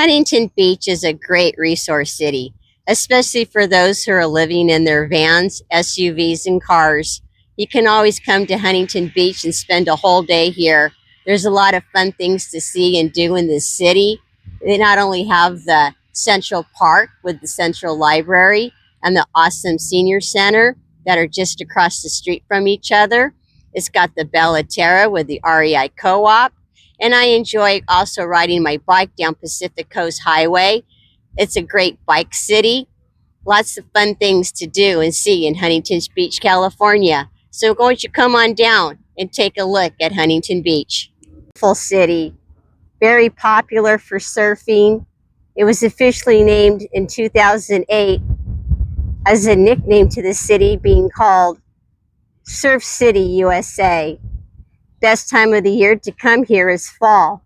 Huntington Beach is a great resource city, especially for those who are living in their vans, SUVs, and cars. You can always come to Huntington Beach and spend a whole day here. There's a lot of fun things to see and do in this city. They not only have the Central Park with the Central Library and the awesome Senior Center that are just across the street from each other. It's got the Bella Terra with the REI Co-op, and I enjoy also riding my bike down Pacific Coast Highway. It's a great bike city. Lots of fun things to do and see in Huntington Beach, California. So won't you come on down and take a look at Huntington Beach. Full city, very popular for surfing. It was officially named in 2008 as a nickname to the city, being called Surf City, USA. Best time of the year to come here is fall.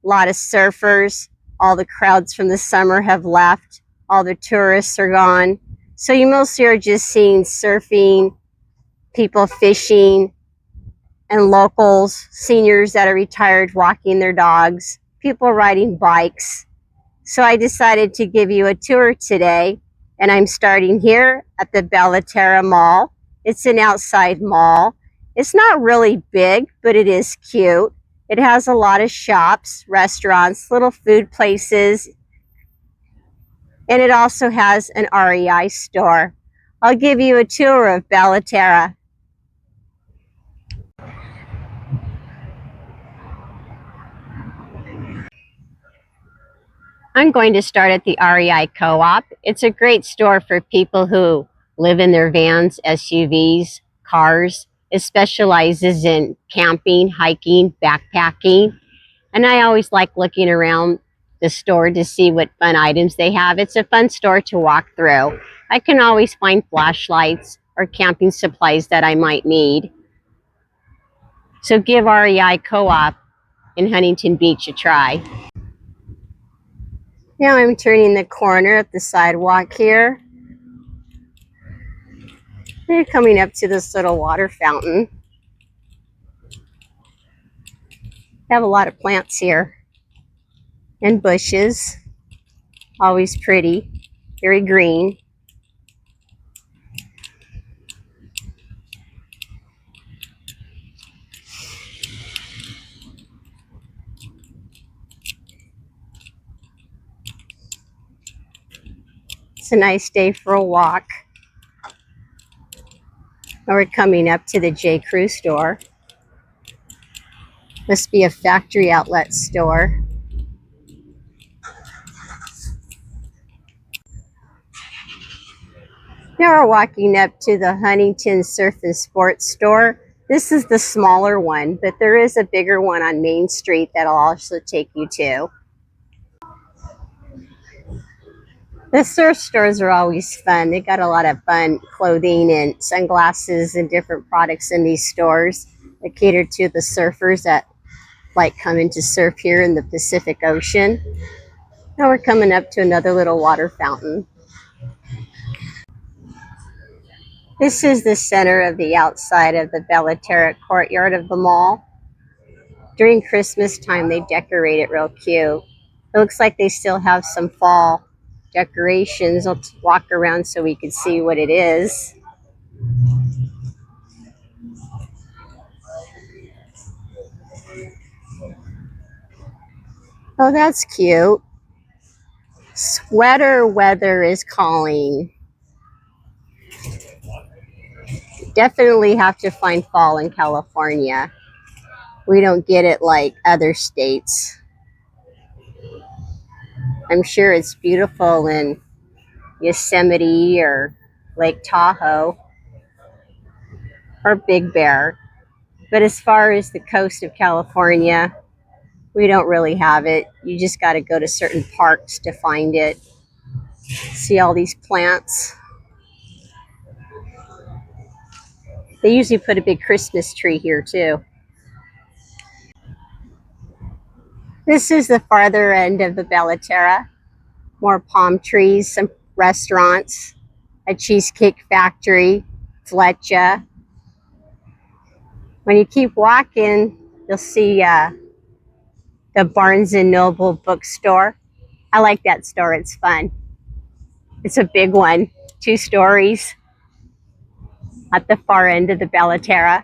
A lot of surfers. All the crowds from the summer have left. All the tourists are gone. So you mostly are just seeing surfing, people fishing, and locals, seniors that are retired walking their dogs, people riding bikes. So I decided to give you a tour today, and I'm starting here at the Bella Terra Mall. It's an outside mall. It's not really big, but it is cute. It has a lot of shops, restaurants, little food places, and it also has an REI store. I'll give you a tour of Bella Terra. I'm going to start at the REI Co-op. It's a great store for people who live in their vans, SUVs, cars. It specializes in camping, hiking, backpacking. And I always like looking around the store to see what fun items they have. It's a fun store to walk through. I can always find flashlights or camping supplies that I might need. So give REI Co-op in Huntington Beach a try. Now I'm turning the corner at the sidewalk here. We're coming up to this little water fountain. They have a lot of plants here and bushes. Always pretty, very green. It's a nice day for a walk. Now we're coming up to the J. Crew store. Must be a factory outlet store. Now we're walking up to the Huntington Surf and Sports store. This is the smaller one, but there is a bigger one on Main Street that I'll also take you to. The surf stores are always fun. They got a lot of fun clothing and sunglasses and different products in these stores that cater to the surfers that like coming to surf here in the Pacific Ocean. Now we're coming up to another little water fountain. This is the center of the outside of the Bella Terra courtyard of the mall. During Christmas time, they decorate it real cute. It looks like they still have some fall decorations. I'll walk around so we can see what it is. Oh, that's cute. Sweater weather is calling. Definitely have to find fall in California. We don't get it like other states. I'm sure it's beautiful in Yosemite or Lake Tahoe or Big Bear. But as far as the coast of California, we don't really have it. You just got to go to certain parks to find it. See all these plants. They usually put a big Christmas tree here too. This is the farther end of the Bella Terra. More palm trees, some restaurants, a cheesecake factory, Fletcher. When you keep walking, you'll see the Barnes & Noble bookstore. I like that store. It's fun. It's a big one, 2 stories at the far end of the Bellaterra.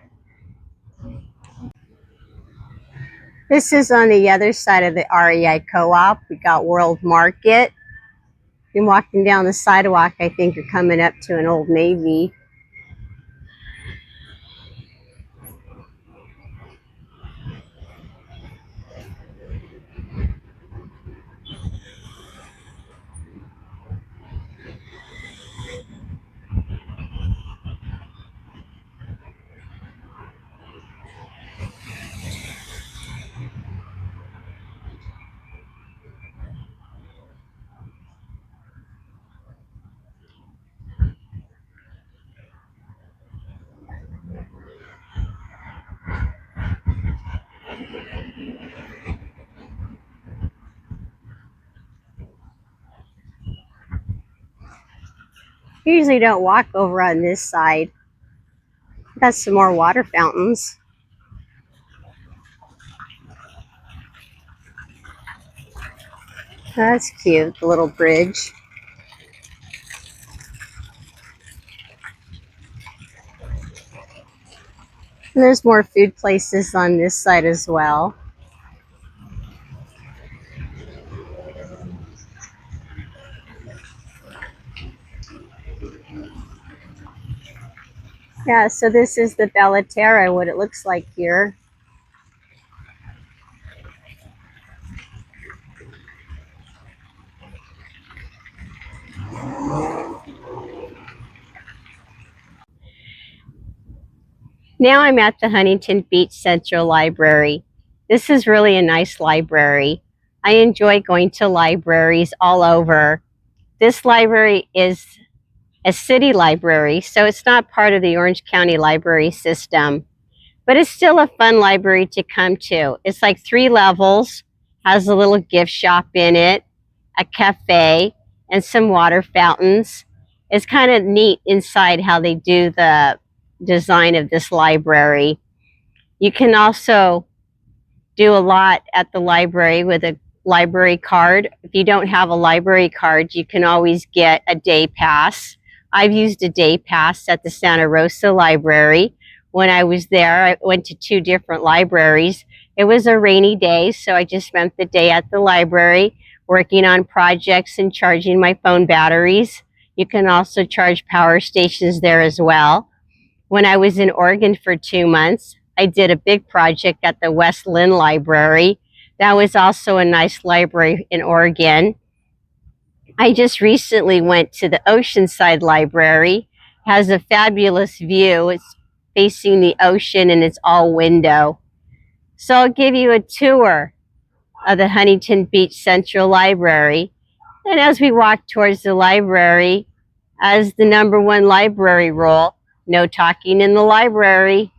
This is on the other side of the REI Co-op. We got World Market. Been walking down the sidewalk, I think you're coming up to an Old Navy. Usually don't walk over on this side. Got some more water fountains. That's cute, the little bridge. And there's more food places on this side as well. Yeah, so this is the Bellaterra, what it looks like here. Now I'm at the Huntington Beach Central Library. This is really a nice library. I enjoy going to libraries all over. This library is a city library, so it's not part of the Orange County library system, but it's still a fun library to come to. It's like 3 levels, has a little gift shop in it, a cafe, and some water fountains. It's kind of neat inside how they do the design of this library. You can also do a lot at the library with a library card. If you don't have a library card, you can always get a day pass. I've used a day pass at the Santa Rosa Library. When I was there, I went to 2 different libraries. It was a rainy day, so I just spent the day at the library working on projects and charging my phone batteries. You can also charge power stations there as well. When I was in Oregon for 2 months, I did a big project at the West Lynn Library. That was also a nice library in Oregon. I just recently went to the Oceanside Library. It has a fabulous view. It's facing the ocean and it's all window. So I'll give you a tour of the Huntington Beach Central Library. And as we walk towards the library, as the #1 library rule, no talking in the library.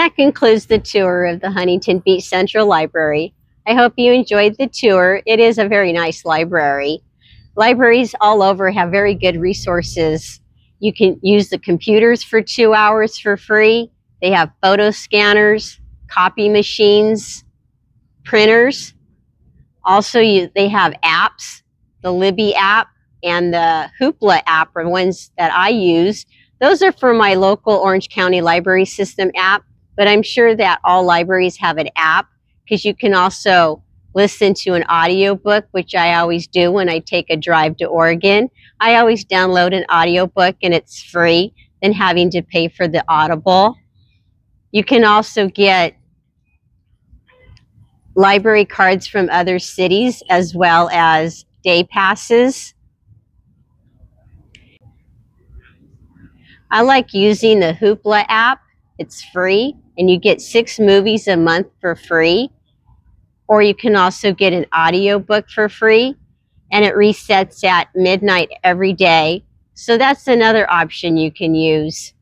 that concludes the tour of the Huntington Beach Central Library. I hope you enjoyed the tour. It is a very nice library. Libraries all over have very good resources. You can use the computers for 2 hours for free. They have photo scanners, copy machines, printers. Also, they have apps. The Libby app and the Hoopla app are ones that I use. Those are for my local Orange County Library System app, but I'm sure that all libraries have an app because you can also listen to an audiobook, which I always do when I take a drive to Oregon. I always download an audiobook and it's free than having to pay for the Audible. You can also get library cards from other cities as well as day passes. I like using the Hoopla app. It's free and you get 6 movies a month for free. Or you can also get an audiobook for free and it resets at midnight every day. So that's another option you can use.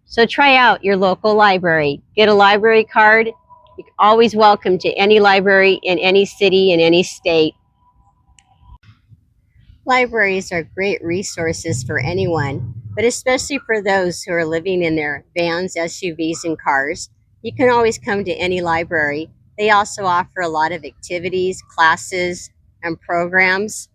So try out your local library. Get a library card. You're always welcome to any library in any city in any state. Libraries are great resources for anyone, but especially for those who are living in their vans, SUVs, and cars. You can always come to any library. They also offer a lot of activities, classes, and programs.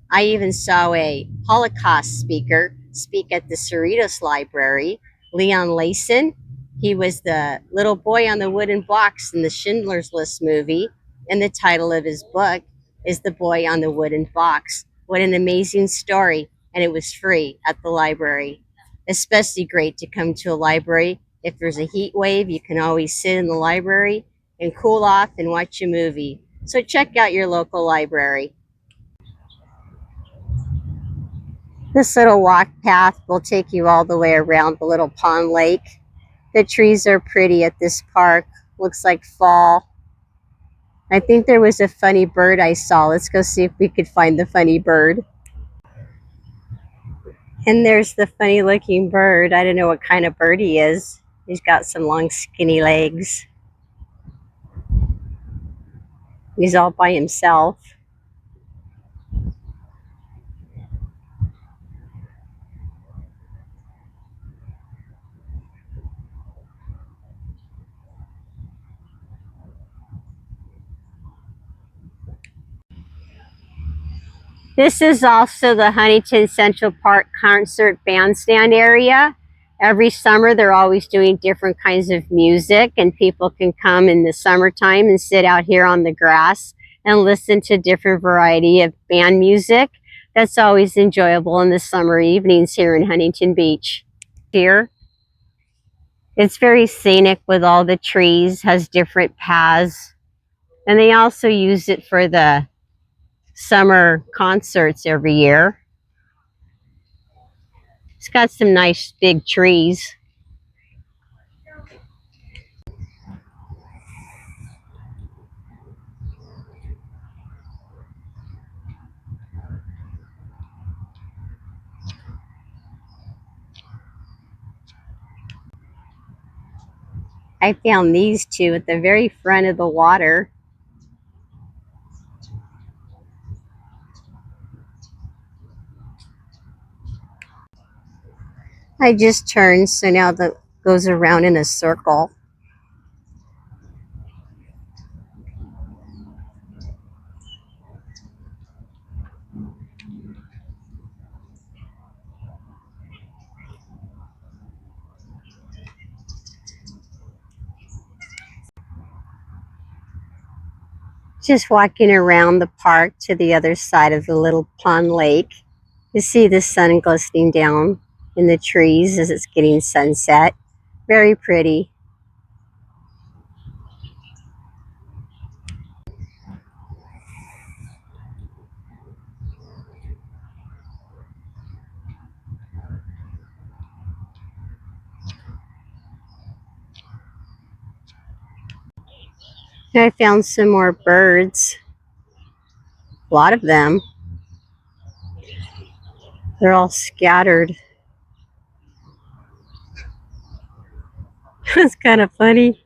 I even saw a Holocaust speaker speak at the Cerritos Library, Leon Layson. He was the little boy on the wooden box in the Schindler's List movie, and the title of his book is The Boy on the Wooden Box. What an amazing story, and it was free at the library. Especially great to come to a library. If there's a heat wave, you can always sit in the library and cool off and watch a movie. So check out your local library. This little walk path will take you all the way around the little pond lake. The trees are pretty at this park. Looks like fall. I think there was a funny bird I saw. Let's go see if we could find the funny bird. And there's the funny looking bird. I don't know what kind of bird he is. He's got some long skinny legs. He's all by himself. This is also the Huntington Central Park Concert Bandstand area. Every summer they're always doing different kinds of music and people can come in the summertime and sit out here on the grass and listen to different variety of band music. That's always enjoyable in the summer evenings here in Huntington Beach. Here, it's very scenic with all the trees, has different paths, and they also use it for the summer concerts every year. It's got some nice big trees. I found these two at the very front of the water. I just turned, so now that goes around in a circle. Just walking around the park to the other side of the little pond lake. You see the sun glistening down in the trees as it's getting sunset. Very pretty. I found some more birds. A lot of them. They're all scattered. It's kind of funny.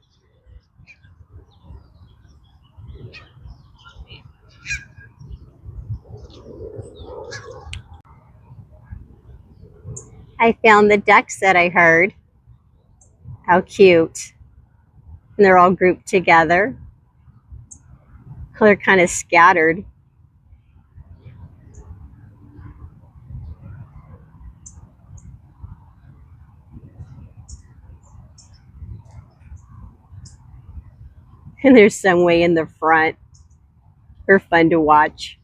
I found the ducks that I heard. How cute. And they're all grouped together. They're kind of scattered. And there's some way in the front. They're fun to watch.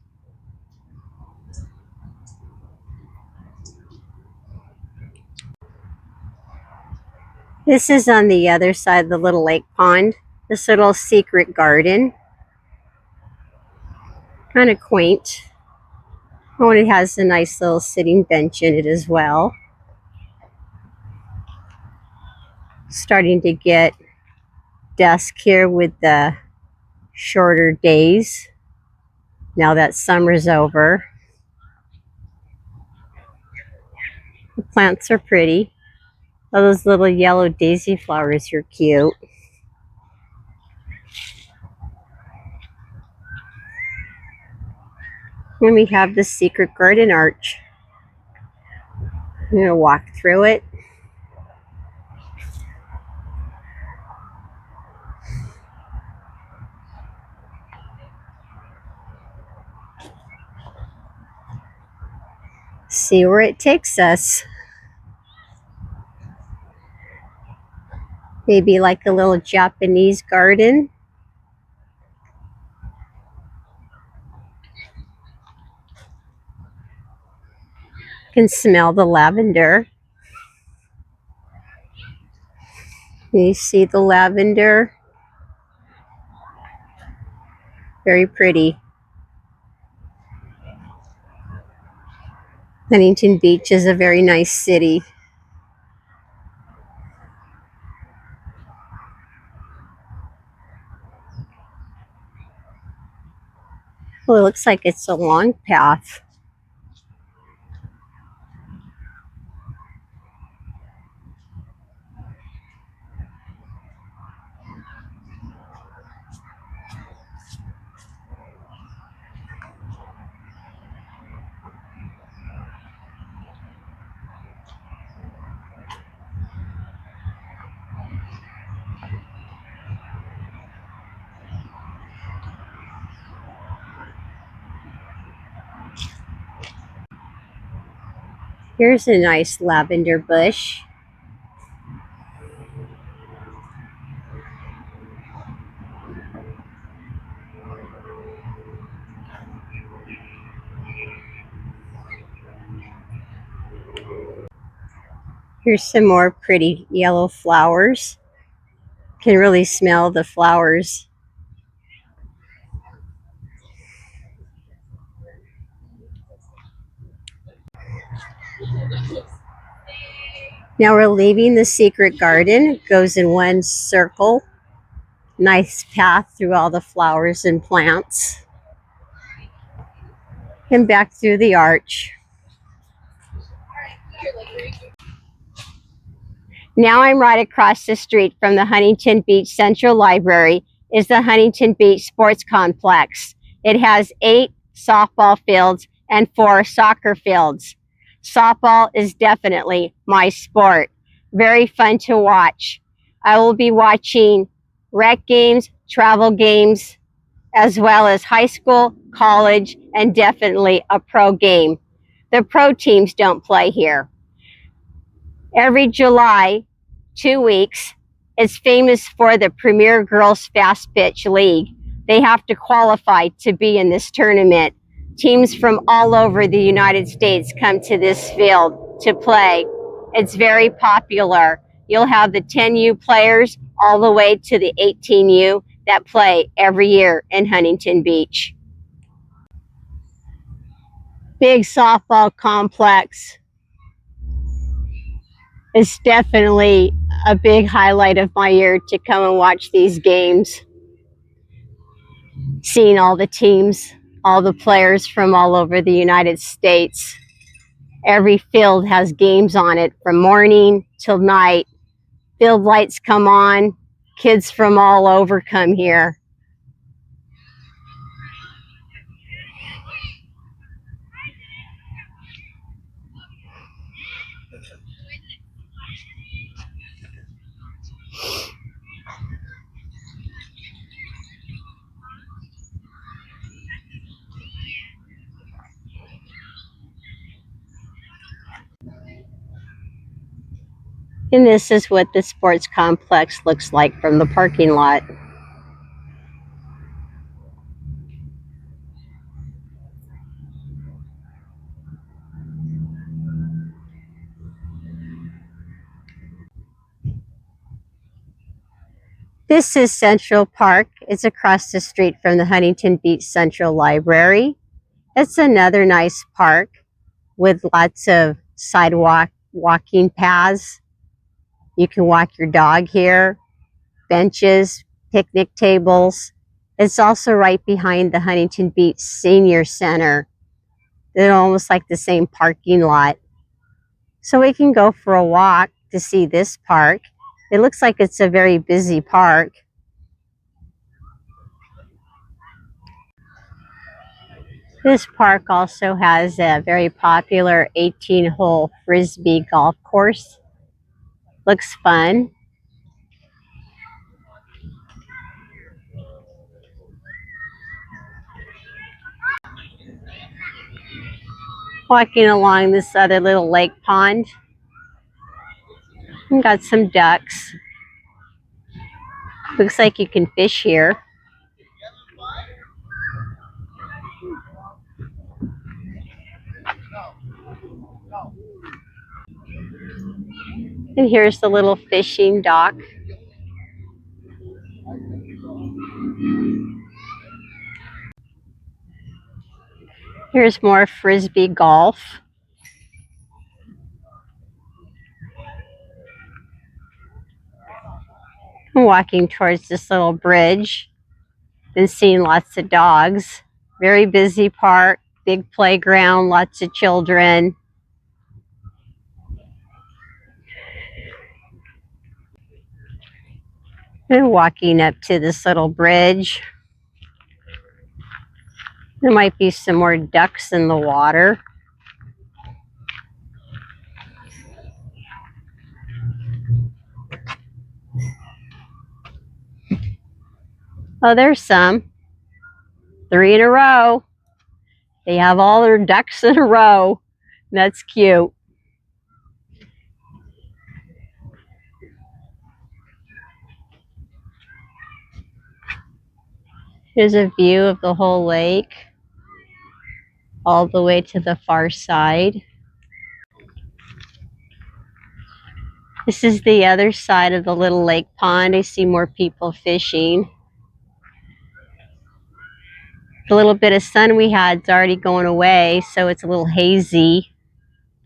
This is on the other side of the little lake pond. This little secret garden. Kind of quaint. Oh, and it has a nice little sitting bench in it as well. Starting to get dusk here with the shorter days. Now that summer's over. The plants are pretty. Oh, those little yellow daisy flowers are cute. And we have the secret garden arch. I'm going to walk through it. See where it takes us. Maybe like a little Japanese garden. You can smell the lavender. You see the lavender? Very pretty. Huntington Beach is a very nice city. Well, it looks like it's a long path. Here's a nice lavender bush. Here's some more pretty yellow flowers. Can really smell the flowers. Now we're leaving the secret garden. It goes in one circle. Nice path through all the flowers and plants. And back through the arch. Now I'm right across the street from the Huntington Beach Central Library is the Huntington Beach Sports Complex. It has 8 softball fields and 4 soccer fields. Softball is definitely my sport. Very fun to watch. I will be watching rec games, travel games, as well as high school, college, and definitely a pro game. The pro teams don't play here. Every July, 2 weeks, it's famous for the Premier Girls Fast Pitch League. They have to qualify to be in this tournament. Teams from all over the United States come to this field to play. It's very popular. You'll have the 10U players all the way to the 18U that play every year in Huntington Beach. Big softball complex. It's definitely a big highlight of my year to come and watch these games. Seeing all the teams, all the players from all over the United States. Every field has games on it from morning till night. Field lights come on. Kids from all over come here. And this is what the sports complex looks like from the parking lot. This is Central Park. It's across the street from the Huntington Beach Central Library. It's another nice park with lots of sidewalk walking paths. You can walk your dog here, benches, picnic tables. It's also right behind the Huntington Beach Senior Center. They're almost like the same parking lot. So we can go for a walk to see this park. It looks like it's a very busy park. This park also has a very popular 18-hole frisbee golf course. Looks fun. Walking along this other little lake pond. And got some ducks. Looks like you can fish here. And here's the little fishing dock. Here's more frisbee golf. I'm walking towards this little bridge. Been seeing lots of dogs. Very busy park, big playground, lots of children. And walking up to this little bridge. There might be some more ducks in the water. Oh, there's some. 3 in a row. They have all their ducks in a row. That's cute. Here's a view of the whole lake, all the way to the far side. This is the other side of the little lake pond. I see more people fishing. The little bit of sun we had is already going away, so it's a little hazy,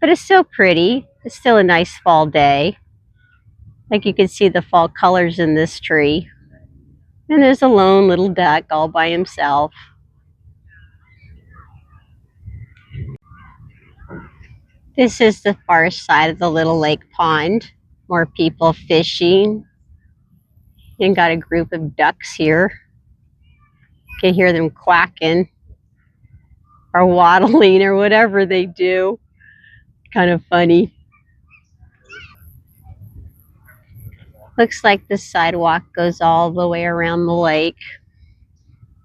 but it's still pretty. It's still a nice fall day. Like you can see the fall colors in this tree. And there's a lone little duck all by himself. This is the far side of the little lake pond. More people fishing. And got a group of ducks here. Can hear them quacking or waddling or whatever they do. Kind of funny. Looks like the sidewalk goes all the way around the lake.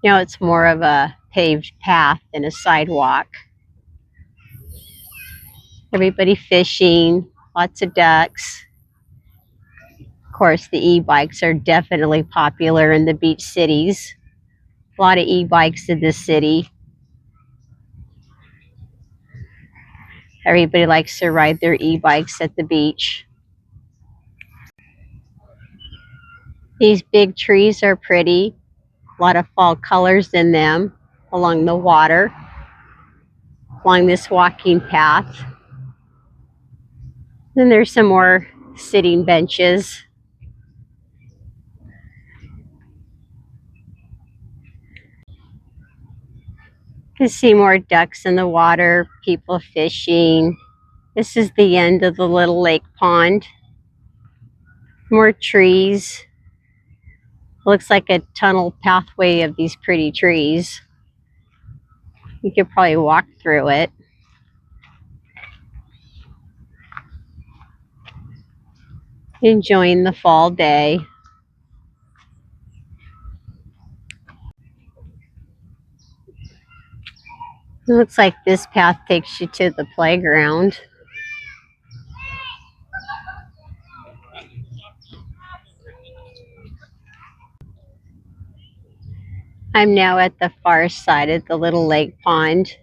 You know, it's more of a paved path than a sidewalk. Everybody fishing, lots of ducks. Of course, the e-bikes are definitely popular in the beach cities. A lot of e-bikes in this city. Everybody likes to ride their e-bikes at the beach. These big trees are pretty. A lot of fall colors in them along the water, along this walking path. Then there's some more sitting benches. You can see more ducks in the water, people fishing. This is the end of the little lake pond. More trees. Looks like a tunnel pathway of these pretty trees. You could probably walk through it. Enjoying the fall day. It looks like this path takes you to the playground. I'm now at the far side of the little lake pond.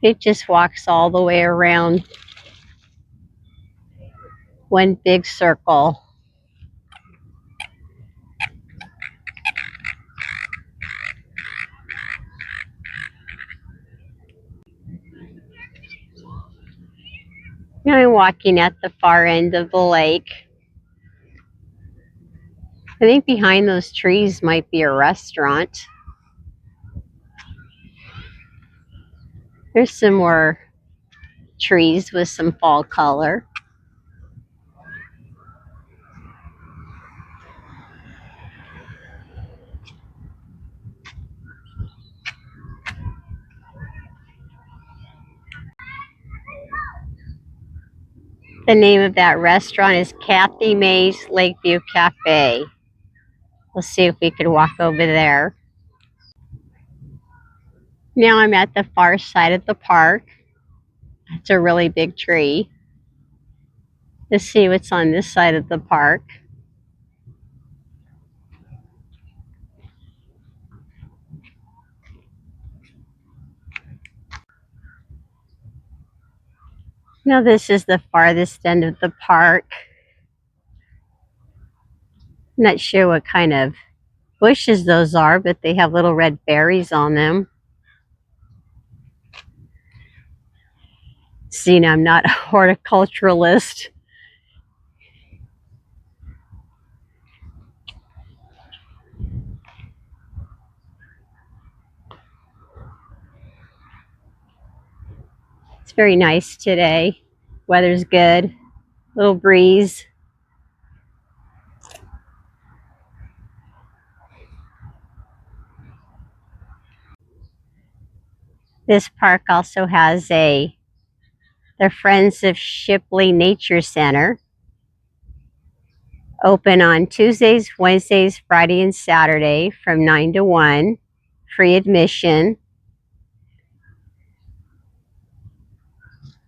It just walks all the way around one big circle. Now I'm walking at the far end of the lake. I think behind those trees might be a restaurant. There's some more trees with some fall color. The name of that restaurant is Kathy Mae's Lakeview Cafe. We'll see if we can walk over there. Now I'm at the far side of the park. It's a really big tree. Let's see what's on this side of the park. Now this is the farthest end of the park. I'm not sure what kind of bushes those are, but they have little red berries on them. See, now I'm not a horticulturalist. It's very nice today. Weather's good. Little breeze. This park also has the Friends of Shipley Nature Center. Open on Tuesdays, Wednesdays, Friday, and Saturday from 9 to 1. Free admission.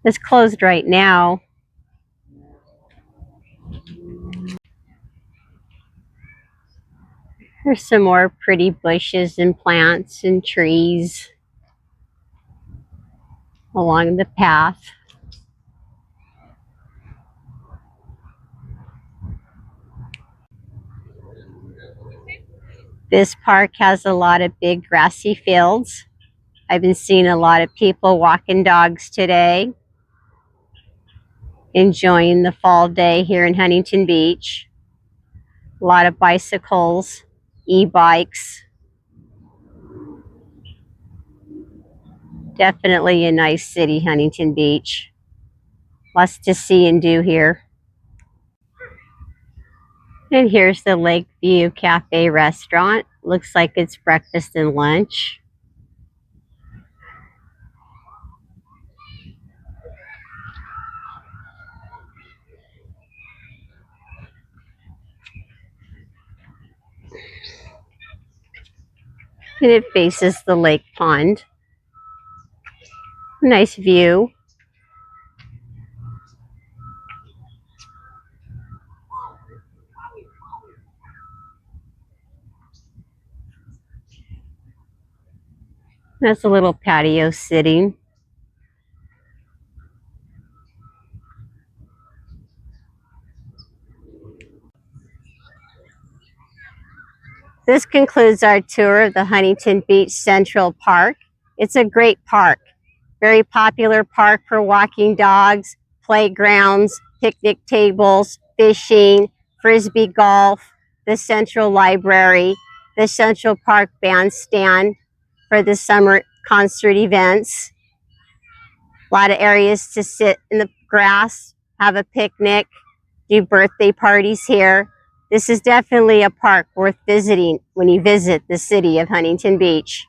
It's closed right now. There's some more pretty bushes and plants and trees along the path. This park has a lot of big grassy fields. I've been seeing a lot of people walking dogs today, enjoying the fall day here in Huntington Beach. A lot of bicycles, e-bikes. Definitely a nice city, Huntington Beach. Lots to see and do here. And here's the Lakeview Cafe restaurant. Looks like it's breakfast and lunch. And it faces the lake pond. Nice view. That's a little patio sitting. This concludes our tour of the Huntington Beach Central Park. It's a great park. Very popular park for walking dogs, playgrounds, picnic tables, fishing, frisbee golf, the Central Library, the Central Park Bandstand for the summer concert events. A lot of areas to sit in the grass, have a picnic, do birthday parties here. This is definitely a park worth visiting when you visit the city of Huntington Beach.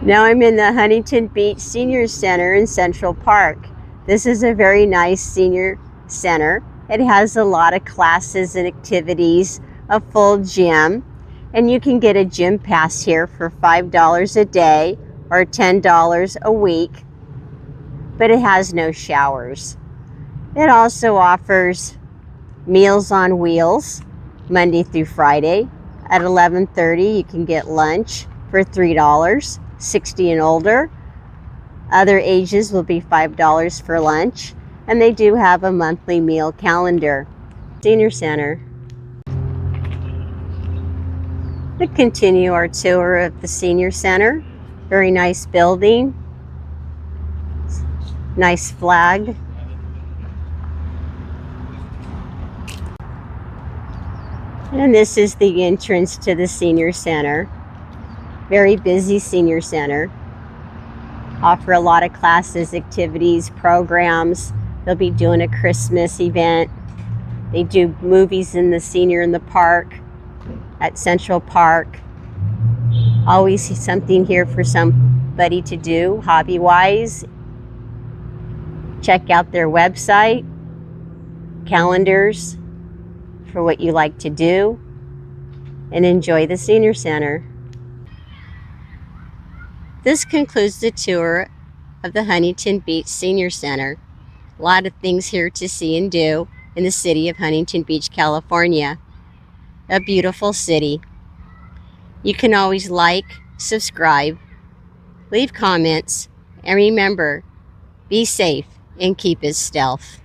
Now I'm in the Huntington Beach Senior Center in Central Park. This is a very nice senior center. It has a lot of classes and activities, a full gym, and you can get a gym pass here for $5 a day or $10 a week, but it has no showers. It also offers Meals on Wheels, Monday through Friday. At 11:30, you can get lunch for $3, 60 and older. Other ages will be $5 for lunch, and they do have a monthly meal calendar. Senior Center. We continue our tour of the Senior Center. Very nice building. Nice flag. And this is the entrance to the Senior Center. Very busy Senior Center. Offer a lot of classes, activities, programs. They'll be doing a Christmas event. They do movies in the Senior in the Park at Central Park. Always something here for somebody to do hobby-wise. Check out their website, calendars for what you like to do, and enjoy the Senior Center. This concludes the tour of the Huntington Beach Senior Center. A lot of things here to see and do in the city of Huntington Beach, California. A beautiful city. You can always like, subscribe, leave comments, and remember, be safe and keep it stealth.